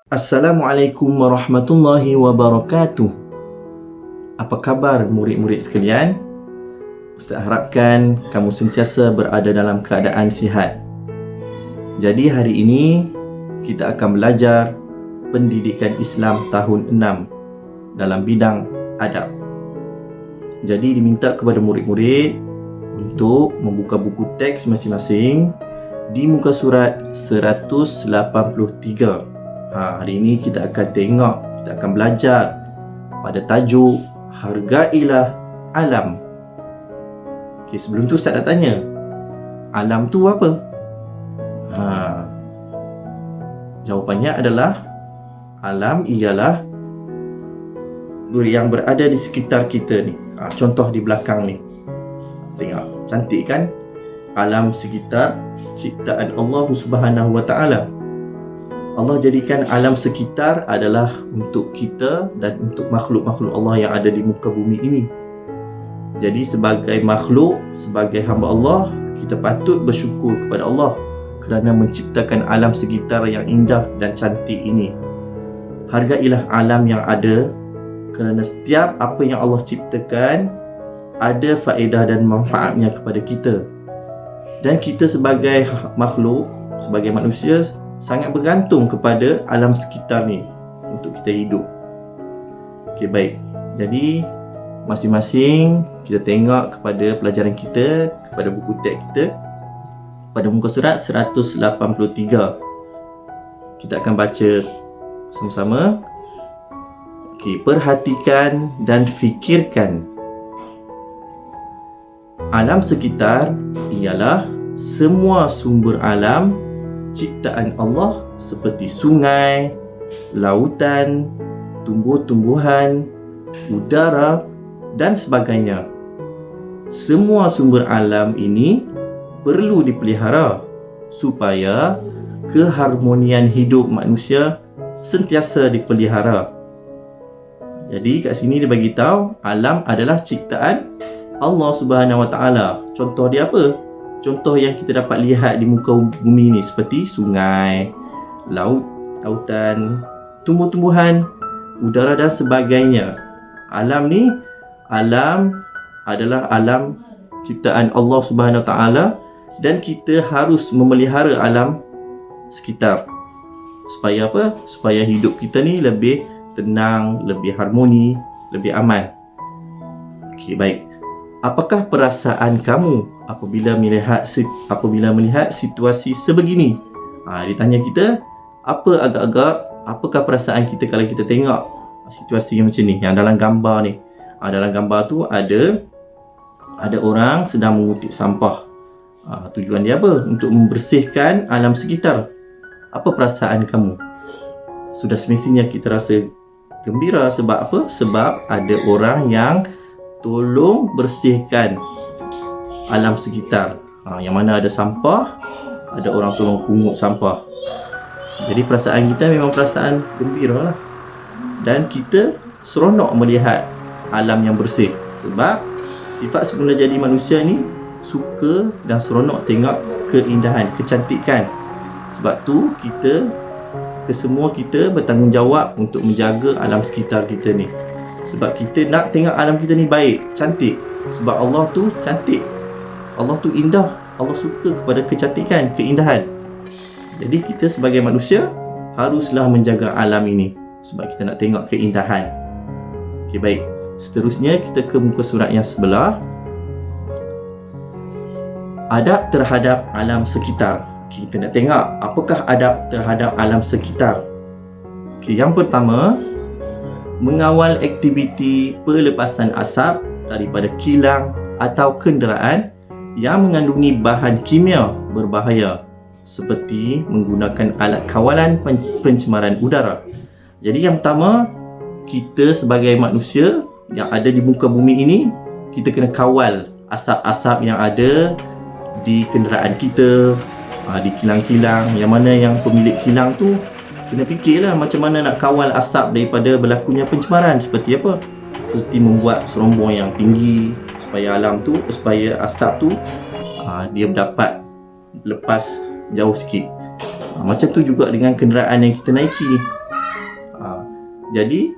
Assalamualaikum warahmatullahi wabarakatuh. Apa khabar murid-murid sekalian? Ustaz harapkan kamu sentiasa berada dalam keadaan sihat. Jadi hari ini kita akan belajar pendidikan Islam tahun 6 dalam bidang adab. Jadi diminta kepada murid-murid untuk membuka buku teks masing-masing di muka surat 183. Hari ini kita akan tengok, kita akan belajar pada tajuk Hargailah Alam. Okey, sebelum tu Ustaz nak tanya, alam tu apa? Jawapannya adalah alam ialah yang berada di sekitar kita ni. Contoh di belakang ni. Tengok, cantik kan? Alam sekitar ciptaan Allah Subhanahu Wa Taala. Allah jadikan alam sekitar adalah untuk kita dan untuk makhluk-makhluk Allah yang ada di muka bumi ini. Jadi sebagai makhluk, sebagai hamba Allah, kita patut bersyukur kepada Allah kerana menciptakan alam sekitar yang indah dan cantik ini. Hargailah alam yang ada kerana setiap apa yang Allah ciptakan ada faedah dan manfaatnya kepada kita. Dan kita sebagai makhluk, sebagai manusia, sangat bergantung kepada alam sekitar ni untuk kita hidup. Okey, baik. Jadi masing-masing kita tengok kepada pelajaran kita, kepada buku teks kita pada muka surat 183. Kita akan baca sama-sama. Okey, perhatikan dan fikirkan. Alam sekitar ialah semua sumber alam ciptaan Allah seperti sungai, lautan, tumbuh-tumbuhan, udara dan sebagainya. Semua sumber alam ini perlu dipelihara supaya keharmonian hidup manusia sentiasa dipelihara. Jadi kat sini dia bagi tahu alam adalah ciptaan Allah Subhanahu Wa Taala. Contoh dia apa? Contoh yang kita dapat lihat di muka bumi ni seperti sungai, lautan, tumbuh-tumbuhan, udara dan sebagainya. Alam ni, alam adalah alam ciptaan Allah Subhanahu Wa Taala dan kita harus memelihara alam sekitar. Supaya apa? Supaya hidup kita ni lebih tenang, lebih harmoni, lebih aman. Okey, baik. Apakah perasaan kamu apabila melihat situasi sebegini? Ditanya kita, apakah perasaan kita kalau kita tengok situasi macam ni, yang dalam gambar ni. Dalam gambar tu ada orang sedang mengutip sampah. Tujuan dia apa? Untuk membersihkan alam sekitar. Apa perasaan kamu? Sudah semestinya kita rasa gembira. Sebab apa? Sebab ada orang yang tolong bersihkan alam sekitar. Yang mana ada sampah, ada orang tolong pungut sampah. Jadi perasaan kita memang perasaan gembira lah. Dan kita seronok melihat alam yang bersih. Sebab sifat semula jadi manusia ni suka dan seronok tengok keindahan, kecantikan. Sebab tu kesemua kita bertanggungjawab untuk menjaga alam sekitar kita ni. Sebab kita nak tengok alam kita ni baik, cantik. Sebab Allah tu cantik, Allah tu indah, Allah suka kepada kecantikan, keindahan. Jadi kita sebagai manusia haruslah menjaga alam ini sebab kita nak tengok keindahan. Okey, baik. Seterusnya kita ke muka surat yang sebelah. Adab terhadap alam sekitar. Kita nak tengok apakah adab terhadap alam sekitar. Okey, yang pertama, mengawal aktiviti pelepasan asap daripada kilang atau kenderaan yang mengandungi bahan kimia berbahaya seperti menggunakan alat kawalan pencemaran udara. Jadi yang pertama, kita sebagai manusia yang ada di muka bumi ini, kita kena kawal asap-asap yang ada di kenderaan kita, di kilang-kilang. Yang mana yang pemilik kilang tu kena fikirlah macam mana nak kawal asap daripada berlakunya pencemaran. Seperti apa? Seperti membuat serombong yang tinggi supaya asap tu dia dapat lepas jauh sikit. Macam tu juga dengan kenderaan yang kita naiki. Jadi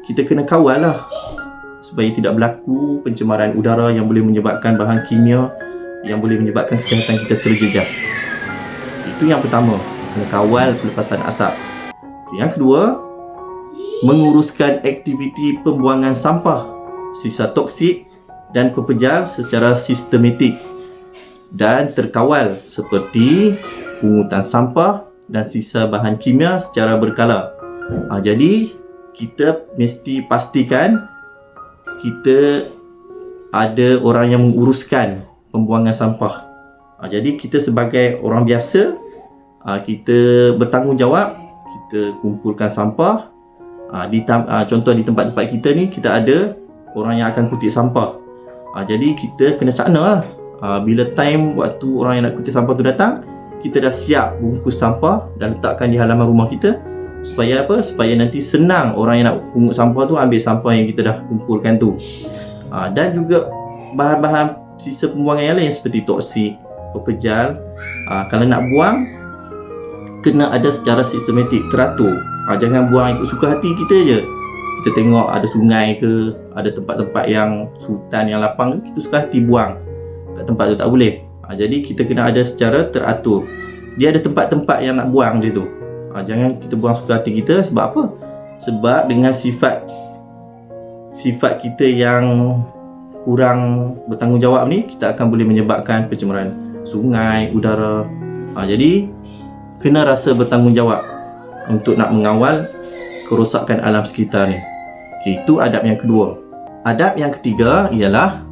kita kena kawal lah supaya tidak berlaku pencemaran udara yang boleh menyebabkan bahan kimia yang boleh menyebabkan kesihatan kita terjejas. Itu yang pertama, kena kawal pelepasan asap. Yang kedua, menguruskan aktiviti pembuangan sampah, sisa toksik dan pepejal secara sistematik dan terkawal seperti pungutan sampah dan sisa bahan kimia secara berkala. Jadi kita mesti pastikan kita ada orang yang menguruskan pembuangan sampah. Jadi kita sebagai orang biasa, kita bertanggungjawab, kita kumpulkan sampah. Contoh di tempat-tempat kita ni, kita ada orang yang akan kutip sampah. Jadi kita kena cakna lah. Bila time waktu orang yang nak kutip sampah tu datang, kita dah siap bungkus sampah dan letakkan di halaman rumah kita. Supaya apa? Supaya nanti senang orang yang nak pungut sampah tu ambil sampah yang kita dah kumpulkan tu. Dan juga bahan-bahan sisa pembuangan yang lain seperti toksik, pepejal, kalau nak buang kena ada secara sistematik, teratur. Jangan buang ikut suka hati kita je. Kita tengok ada sungai ke, ada tempat-tempat yang hutan yang lapang, kita suka hati buang kat tempat tu, tak boleh. Jadi kita kena ada secara teratur. Dia ada tempat-tempat yang nak buang dia tu. Jangan kita buang suka hati kita. Sebab apa? Sebab dengan sifat kita yang kurang bertanggungjawab ni, kita akan boleh menyebabkan pencemaran sungai, udara. Jadi kena rasa bertanggungjawab untuk nak mengawal kerosakan alam sekitar ni. Itu adab yang kedua. Adab yang ketiga ialah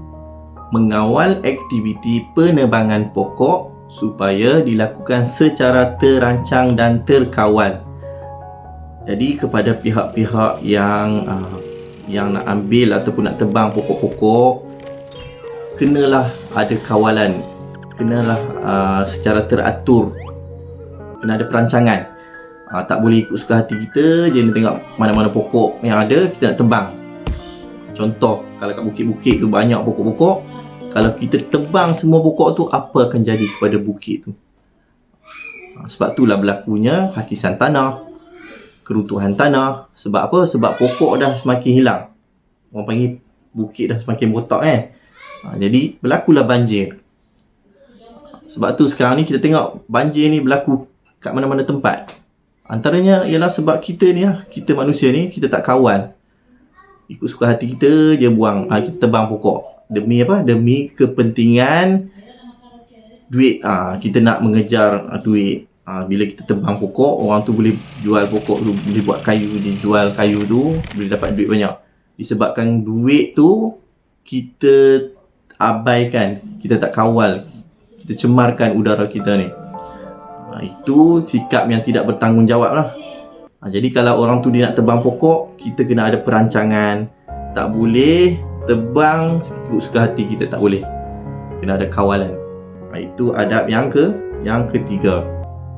mengawal aktiviti penebangan pokok supaya dilakukan secara terancang dan terkawal. Jadi kepada pihak-pihak yang nak ambil ataupun nak tebang pokok-pokok, kenalah ada kawalan, kenalah secara teratur, kena ada perancangan. Tak boleh ikut suka hati kita je nak tengok mana-mana pokok yang ada kita nak tebang. Contoh, kalau kat bukit-bukit tu banyak pokok-pokok, kalau kita tebang semua pokok tu, apa akan jadi kepada bukit tu? Sebab itulah berlakunya hakisan tanah, keruntuhan tanah. Sebab apa? Sebab pokok dah semakin hilang. Orang panggil bukit dah semakin botak kan. Jadi berlakulah banjir. Sebab tu sekarang ni kita tengok banjir ni berlaku kat mana-mana tempat. Antaranya ialah sebab kita ni lah, kita manusia ni, kita tak kawal. Ikut suka hati kita je buang, kita tebang pokok. Demi apa? Demi kepentingan duit. Kita nak mengejar duit. Bila kita tebang pokok, orang tu boleh jual pokok tu, boleh buat kayu, dia jual kayu tu, boleh dapat duit banyak. Disebabkan duit tu kita abaikan, kita tak kawal, kita cemarkan udara kita ni. Itu sikap yang tidak bertanggungjawab lah. Jadi kalau orang tu dia nak tebang pokok, kita kena ada perancangan. Tak boleh tebang ikut suka hati kita, tak boleh. Kena ada kawalan. Itu adab yang ketiga.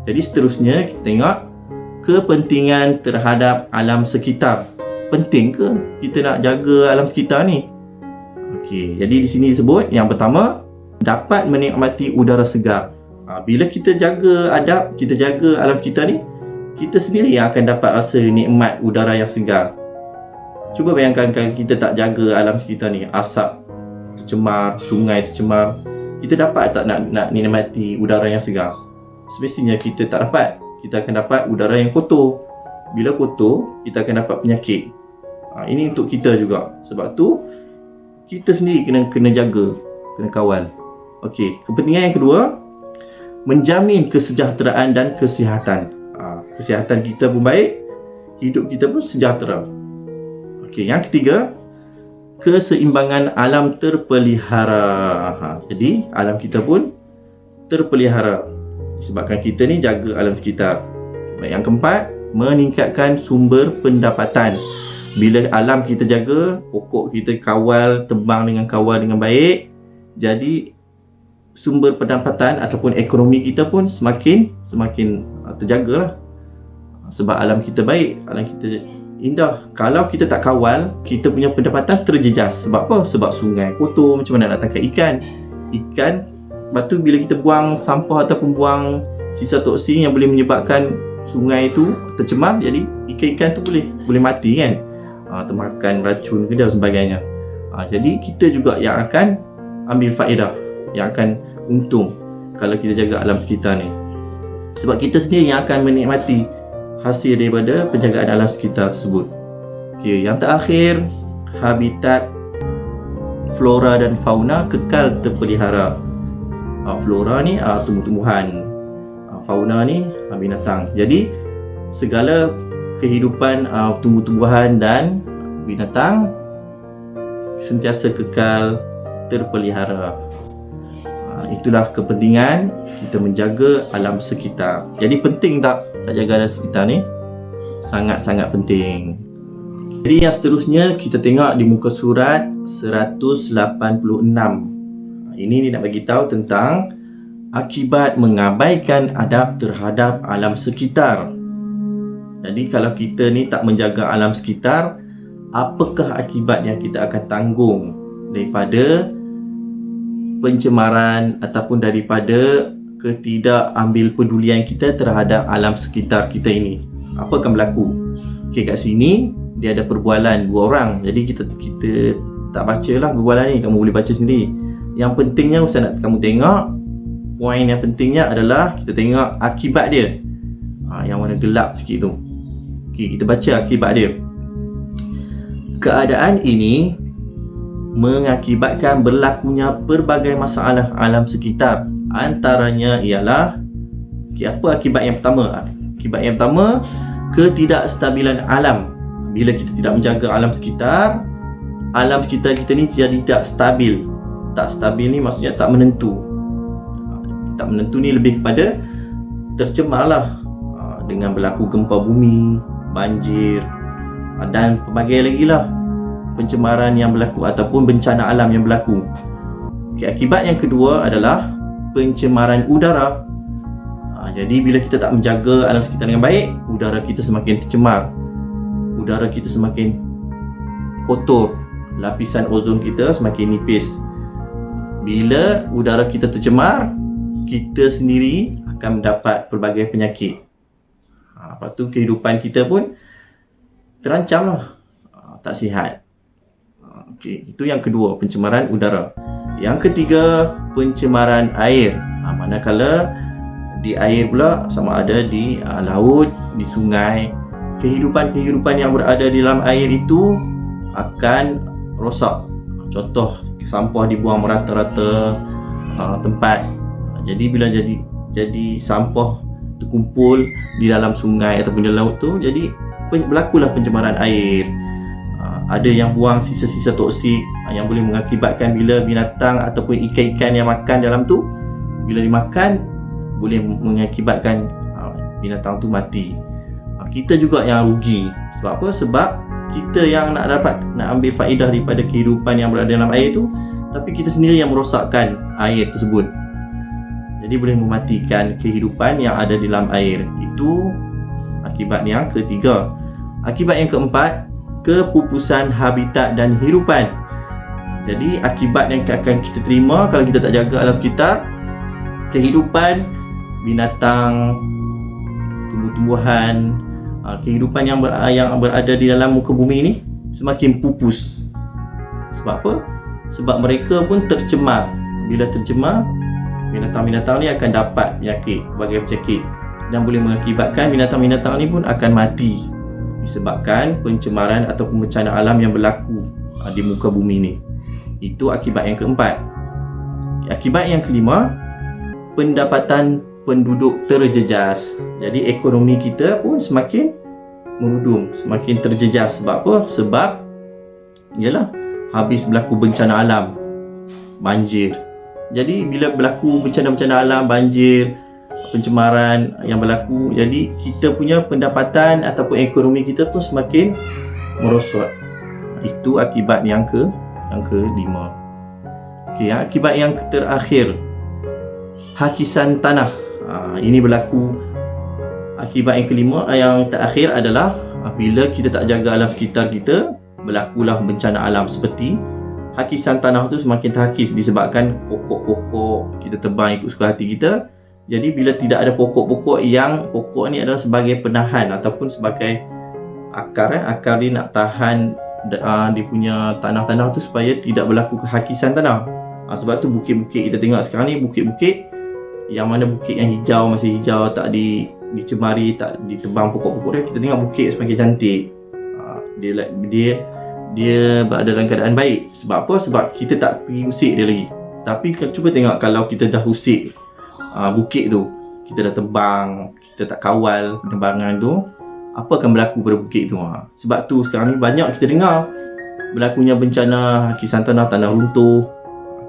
Jadi seterusnya kita tengok kepentingan terhadap alam sekitar. Penting ke kita nak jaga alam sekitar ni? Okey, jadi di sini disebut yang pertama, dapat menikmati udara segar. Bila kita jaga adab, kita jaga alam sekitar ni, kita sendiri yang akan dapat rasa nikmat udara yang segar. Cuba bayangkan kalau kita tak jaga alam sekitar ni, asap tercemar, sungai tercemar, kita dapat tak nak nikmati udara yang segar? Semestinya kita tak dapat. Kita akan dapat udara yang kotor. Bila kotor, kita akan dapat penyakit. Ini untuk kita juga. Sebab tu kita sendiri kena jaga, kena kawal. Okey, kepentingan yang kedua, menjamin kesejahteraan dan kesihatan. Kesihatan kita pun baik, hidup kita pun sejahtera. Okey, yang ketiga, keseimbangan alam terpelihara. Jadi alam kita pun terpelihara disebabkan kita ni jaga alam sekitar. Yang keempat, meningkatkan sumber pendapatan. Bila alam kita jaga, pokok kita kawal, tebang dengan baik, jadi sumber pendapatan ataupun ekonomi kita pun semakin terjagalah. Sebab alam kita baik, alam kita indah. Kalau kita tak kawal, kita punya pendapatan terjejas. Sebab apa? Sebab sungai kotor, macam mana nak tangkap ikan. Lepas tu bila kita buang sampah ataupun buang sisa toksik yang boleh menyebabkan sungai tu tercemar, jadi ikan-ikan tu boleh mati kan, termakan racun ke dan sebagainya. Jadi kita juga yang akan ambil faedah, yang akan untung kalau kita jaga alam sekitar ni, sebab kita sendiri yang akan menikmati hasil daripada penjagaan alam sekitar tersebut. Okey, yang terakhir, habitat flora dan fauna kekal terpelihara. Flora ni tumbuh-tumbuhan, fauna ni binatang. Jadi segala kehidupan tumbuh-tumbuhan dan binatang sentiasa kekal terpelihara. Itulah kepentingan kita menjaga alam sekitar. Jadi penting tak jaga alam sekitar ni? Sangat-sangat penting. Jadi yang seterusnya kita tengok di muka surat 186. Ini nak bagi tahu tentang akibat mengabaikan adab terhadap alam sekitar. Jadi kalau kita ni tak menjaga alam sekitar, apakah akibat yang kita akan tanggung daripada pencemaran ataupun daripada ketidakambil pedulian kita terhadap alam sekitar kita ini? Apa akan berlaku? Okey, kat sini dia ada perbualan dua orang. Jadi kita tak bacalah perbualan ni, kamu boleh baca sendiri. Yang pentingnya Ustaz nak kamu tengok, poin yang pentingnya adalah kita tengok akibat dia. Yang warna gelap sikit tu. Okey, kita baca akibat dia. Keadaan ini mengakibatkan berlakunya pelbagai masalah alam sekitar. Antaranya ialah, apa akibat yang pertama? Akibat yang pertama, ketidakstabilan alam. Bila kita tidak menjaga alam sekitar kita ni jadi tak stabil. Tak stabil ni maksudnya tak menentu. Tak menentu ni lebih kepada tercemarlah dengan berlaku gempa bumi, banjir dan pelbagai lagi lah pencemaran yang berlaku ataupun bencana alam yang berlaku. Akibat yang kedua adalah pencemaran udara. Jadi bila kita tak menjaga alam sekitar dengan baik, udara kita semakin tercemar, udara kita semakin kotor, lapisan ozon kita semakin nipis. Bila udara kita tercemar, kita sendiri akan mendapat pelbagai penyakit. Lepas tu kehidupan kita pun terancam lah, tak sihat. Okey, itu yang kedua, pencemaran udara. Yang ketiga, pencemaran air. Manakala di air pula, sama ada di laut, di sungai, kehidupan-kehidupan yang berada di dalam air itu akan rosak. Contoh, sampah dibuang merata-rata tempat. Jadi bila jadi sampah terkumpul di dalam sungai ataupun di laut tu, jadi berlakulah pencemaran air. Ada yang buang sisa-sisa toksik yang boleh mengakibatkan bila binatang ataupun ikan-ikan yang makan dalam tu, bila dimakan boleh mengakibatkan binatang tu mati. Kita juga yang rugi. Sebab apa? Sebab kita yang nak ambil faedah daripada kehidupan yang berada dalam air tu, tapi kita sendiri yang merosakkan air tersebut. Jadi boleh mematikan kehidupan yang ada di dalam air. Itu akibat yang ketiga. Akibat yang keempat, kepupusan habitat dan hidupan. Jadi akibat yang akan kita terima kalau kita tak jaga alam sekitar, kehidupan binatang, tumbuh-tumbuhan, kehidupan yang berada di dalam muka bumi ini semakin pupus. Sebab apa? Sebab mereka pun tercemar. Bila tercemar, binatang-binatang ni akan dapat berbagai penyakit dan boleh mengakibatkan binatang-binatang ni pun akan mati disebabkan pencemaran ataupun bencana alam yang berlaku di muka bumi ni. Itu akibat yang keempat. Akibat yang kelima, pendapatan penduduk terjejas. Jadi ekonomi kita pun semakin merudum, semakin terjejas. Sebab apa? Sebab ialah habis berlaku bencana alam, banjir. Jadi bila berlaku bencana-bencana alam, banjir, pencemaran yang berlaku, jadi kita punya pendapatan ataupun ekonomi kita pun semakin merosot. Itu akibat yang kelima. Okey, akibat yang terakhir, hakisan tanah. Ini berlaku. Akibat yang kelima, yang terakhir adalah bila kita tak jaga alam sekitar kita, berlakulah bencana alam seperti hakisan tanah tu semakin terhakis disebabkan pokok-pokok kita tebang ikut suka hati kita. Jadi bila tidak ada pokok-pokok yang pokok ni adalah sebagai penahan ataupun sebagai akar, akar dia nak tahan dia punya tanah-tanah tu supaya tidak berlaku kehakisan tanah. Sebab tu bukit-bukit kita tengok sekarang ni, bukit-bukit yang mana bukit yang hijau, masih hijau, tak dicemari, tak ditebang pokok-pokok dia, kita tengok bukit semakin cantik. Dia berada dalam keadaan baik. Sebab apa? Sebab kita tak pergi usik dia lagi. Tapi cuba tengok kalau kita dah usik bukit tu, kita dah tebang, kita tak kawal penebangan tu, apa akan berlaku pada bukit tu? Sebab tu sekarang ni banyak kita dengar berlakunya bencana hakisan tanah, tanah runtuh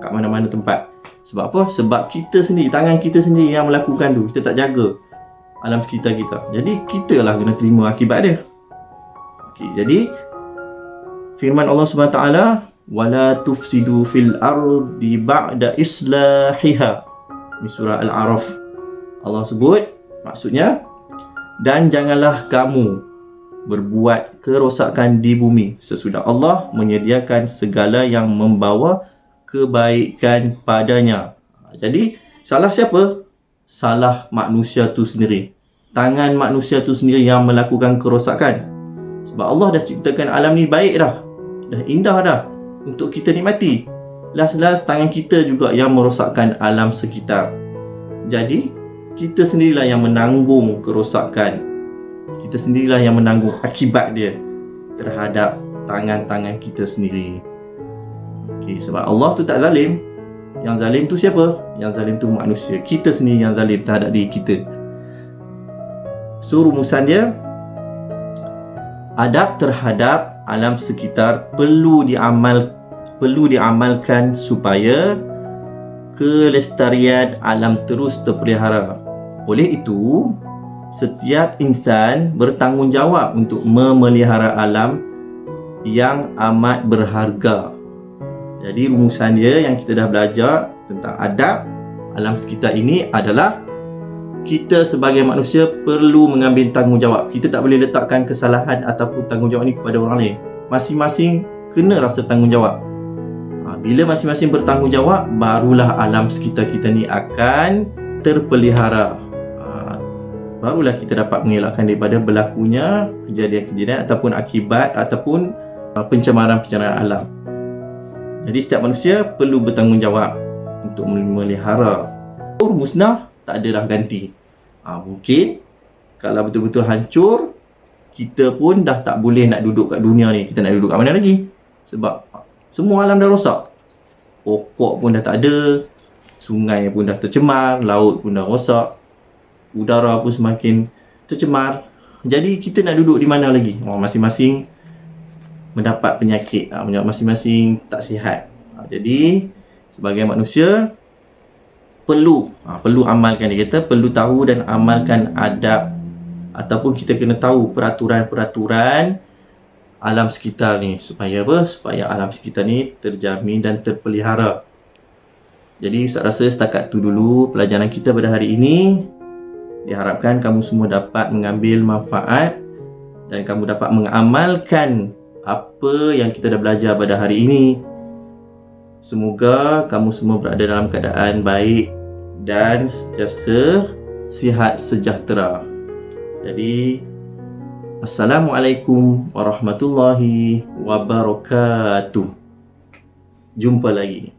kat mana-mana tempat. Sebab apa? Sebab kita sendiri, tangan kita sendiri yang melakukan tu. Kita tak jaga alam sekitar kita. Jadi kita lah kena terima akibat dia. Okey, jadi firman Allah Subhanahu Wa Taala, wala tufsidu fil ardi ba'da islahiha. Ini surah Al-A'raf. Allah sebut, maksudnya, dan janganlah kamu berbuat kerosakan di bumi sesudah Allah menyediakan segala yang membawa kebaikan padanya. Jadi salah siapa? Salah manusia tu sendiri. Tangan manusia tu sendiri yang melakukan kerosakan. Sebab Allah dah ciptakan alam ni baik dah indah dah untuk kita nikmati. Last tangan kita juga yang merosakkan alam sekitar. Jadi kita sendirilah yang menanggung kerosakan. Kita sendirilah yang menanggung akibat dia terhadap tangan-tangan kita sendiri. Okay, sebab Allah tu tak zalim. Yang zalim tu siapa? Yang zalim tu manusia. Kita sendiri yang zalim terhadap diri kita. So rumusan dia, adab terhadap alam sekitar perlu diamalkan supaya kelestarian alam terus terpelihara. Oleh itu, setiap insan bertanggungjawab untuk memelihara alam yang amat berharga. Jadi rumusan dia yang kita dah belajar tentang adab alam sekitar ini adalah kita sebagai manusia perlu mengambil tanggungjawab. Kita tak boleh letakkan kesalahan ataupun tanggungjawab ni kepada orang lain. Masing-masing kena rasa tanggungjawab. Bila masing-masing bertanggungjawab, barulah alam sekitar kita ni akan terpelihara. Barulah kita dapat mengelakkan daripada berlakunya kejadian-kejadian ataupun akibat ataupun pencemaran-pencemaran alam. Jadi setiap manusia perlu bertanggungjawab untuk memelihara. Musnah tak ada dah ganti. Mungkin kalau betul-betul hancur, kita pun dah tak boleh nak duduk kat dunia ni. Kita nak duduk kat mana lagi? Sebab semua alam dah rosak. Pokok pun dah tak ada, sungai pun dah tercemar, laut pun dah rosak, udara pun semakin tercemar. Jadi kita nak duduk di mana lagi? Masing-masing mendapat penyakit, masing-masing tak sihat. Jadi sebagai manusia perlu amalkan, dia kata perlu tahu dan amalkan adab ataupun kita kena tahu peraturan-peraturan alam sekitar ni supaya apa? Supaya alam sekitar ni terjamin dan terpelihara. Jadi Ustaz rasa setakat tu dulu pelajaran kita pada hari ini. Diharapkan kamu semua dapat mengambil manfaat dan kamu dapat mengamalkan apa yang kita dah belajar pada hari ini. Semoga kamu semua berada dalam keadaan baik dan sentiasa sihat sejahtera. Jadi Assalamualaikum warahmatullahi wabarakatuh. Jumpa lagi.